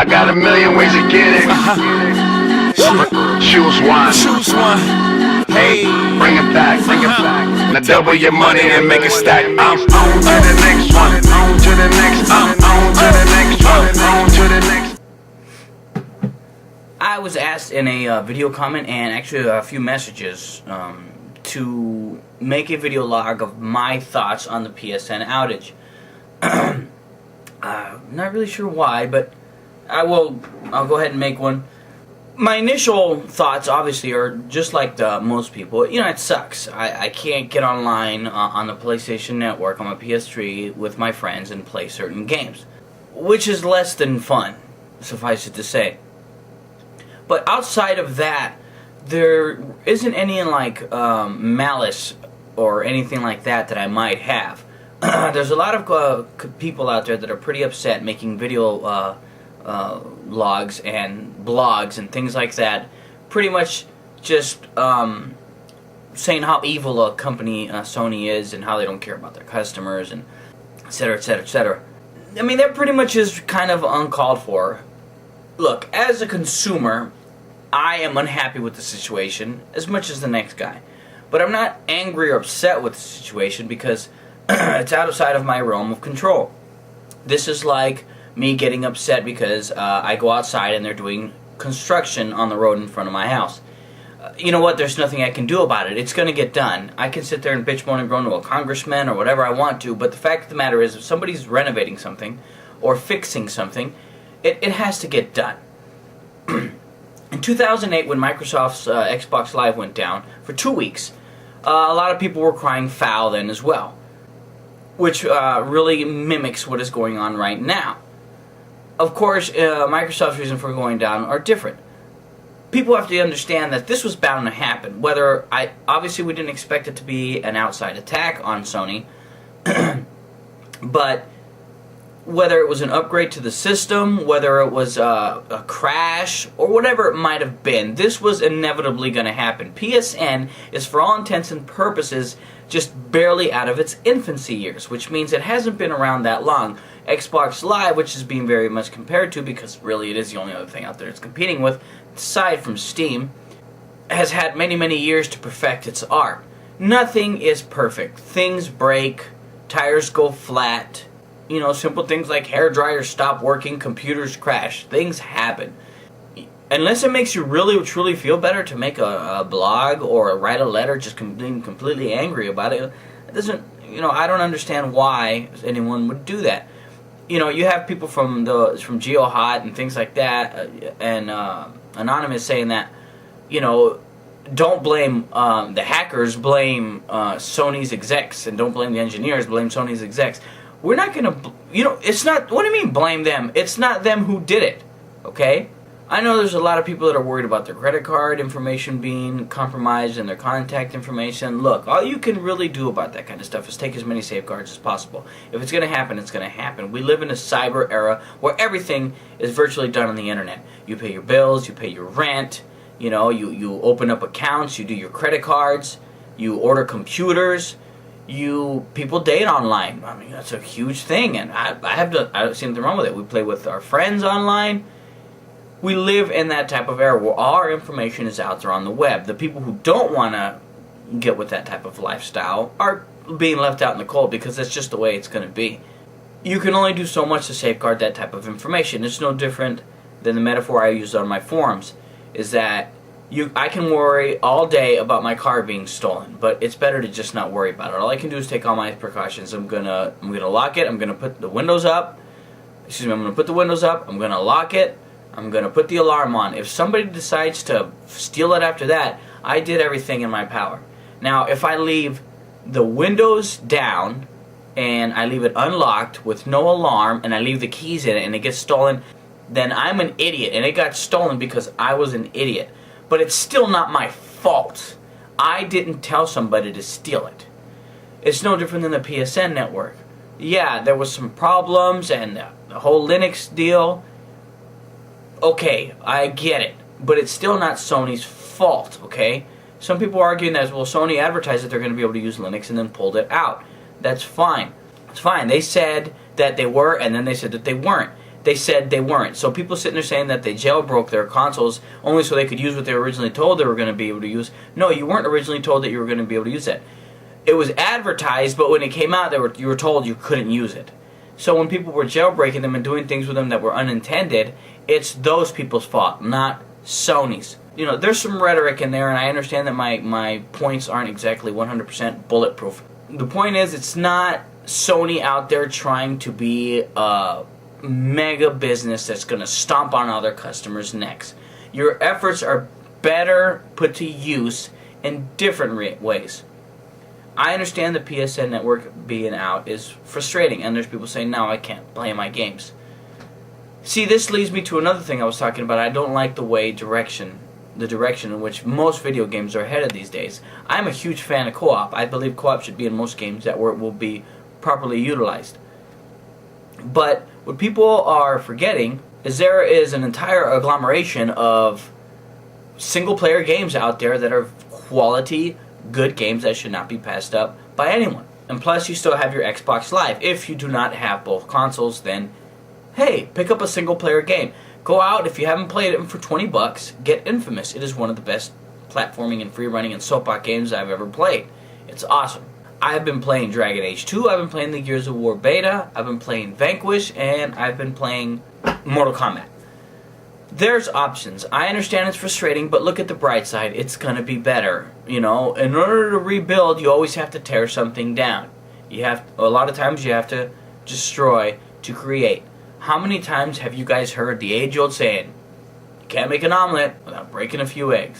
I got a million ways to get it. Choose one. Choose one. Hey, Bring it back, bring it back. Now double your money and make it stack. I'm on to the next one. On to the next. I'm on to the next one. On to the next. I was asked in a video comment and actually a few messages to make a video log of my thoughts on the PSN outage. Not really sure why, but I'll go ahead and make one. My initial thoughts obviously are just like most people. You know, it sucks. I can't get online on the PlayStation Network on my PS3 with my friends and play certain games, which is less than fun, suffice it to say. But outside of that, there isn't any like malice or anything like that I might have. There's a lot of people out there that are pretty upset making video logs and blogs and things like that, pretty much just saying how evil a company Sony is and how they don't care about their customers and etc, etc, etc. I mean, that pretty much is kind of uncalled for. Look, as a consumer, I am unhappy with the situation as much as the next guy. But I'm not angry or upset with the situation because it's outside of my realm of control. This is like me getting upset because I go outside and they're doing construction on the road in front of my house. You know what? There's nothing I can do about it. It's going to get done. I can sit there and bitch, moan, and groan to a congressman or whatever I want to, but the fact of the matter is if somebody's renovating something or fixing something, it has to get done. In 2008, when Microsoft's Xbox Live went down for 2 weeks, a lot of people were crying foul then as well, which really mimics what is going on right now. Of course, Microsoft's reason for going down are different. People have to understand that this was bound to happen. Obviously we didn't expect it to be an outside attack on Sony, but whether it was an upgrade to the system, whether it was a crash, or whatever it might have been, this was inevitably going to happen. PSN is, for all intents and purposes, just barely out of its infancy years, which means it hasn't been around that long. Xbox Live, which is being very much compared to, because really it is the only other thing out there it's competing with, aside from Steam, has had many, many years to perfect its art. Nothing is perfect. Things break, tires go flat, you know, simple things like hair dryers stop working, computers crash. Things happen. Unless it makes you really, truly feel better to make a blog or write a letter just being completely angry about it, it doesn't, you know, I don't understand why anyone would do that. You know, you have people from GeoHot and things like that, and Anonymous saying that, you know, don't blame the hackers, blame Sony's execs, and don't blame the engineers, blame Sony's execs. We're not going to, you know, it's not, what do you mean blame them? It's not them who did it, okay? I know there's a lot of people that are worried about their credit card information being compromised and their contact information. Look, all you can really do about that kind of stuff is take as many safeguards as possible. If it's going to happen, it's going to happen. We live in a cyber era where everything is virtually done on the internet. You pay your bills, you pay your rent, you know, you open up accounts, you do your credit cards, you order computers. People date online. I mean, that's a huge thing, and I don't see anything wrong with it. We play with our friends online. We live in that type of era where all our information is out there on the web. The people who don't want to get with that type of lifestyle are being left out in the cold because that's just the way it's going to be. You can only do so much to safeguard that type of information. It's no different than the metaphor I used on my forums, is that I can worry all day about my car being stolen, but it's better to just not worry about it. All I can do is take all my precautions. I'm gonna lock it. I'm gonna put the windows up. I'm gonna put the windows up. I'm gonna lock it. I'm gonna put the alarm on. If somebody decides to steal it after that, I did everything in my power. Now, if I leave the windows down and I leave it unlocked with no alarm and I leave the keys in it and it gets stolen, then I'm an idiot, and it got stolen because I was an idiot. But it's still not my fault. I didn't tell somebody to steal it. It's no different than the PSN network. Yeah, there was some problems and the whole Linux deal. Okay, I get it. But it's still not Sony's fault, okay? Some people are arguing that, well, Sony advertised that they're going to be able to use Linux and then pulled it out. That's fine. It's fine. They said that they were, and then they said that they weren't. they said they weren't. So people sitting there saying that they jailbroke their consoles only so they could use what they were originally told they were going to be able to use. No, you weren't originally told that you were going to be able to use that. It was advertised, but when it came out, you were told you couldn't use it. So when people were jailbreaking them and doing things with them that were unintended, it's those people's fault, not Sony's. You know, there's some rhetoric in there, and I understand that my points aren't exactly 100% bulletproof. The point is, it's not Sony out there trying to be a mega business that's going to stomp on other customers' necks. Your efforts are better put to use in different ways. I understand the PSN network being out is frustrating, and there's people saying, no, I can't play my games. See, this leads me to another thing I was talking about. I don't like the direction in which most video games are headed these days. I'm a huge fan of co-op. I believe co-op should be in most games that will be properly utilized. But what people are forgetting is there is an entire agglomeration of single-player games out there that are quality, good games that should not be passed up by anyone. And plus, you still have your Xbox Live. If you do not have both consoles, then, hey, pick up a single-player game. Go out, if you haven't played it for $20, get Infamous. It is one of the best platforming and free-running and soap-op games I've ever played. It's awesome. I've been playing Dragon Age 2, I've been playing the Gears of War beta, I've been playing Vanquish, and I've been playing Mortal Kombat. There's options. I understand it's frustrating, but look at the bright side. It's going to be better. You know, in order to rebuild, you always have to tear something down. A lot of times you have to destroy to create. How many times have you guys heard the age-old saying, you can't make an omelet without breaking a few eggs?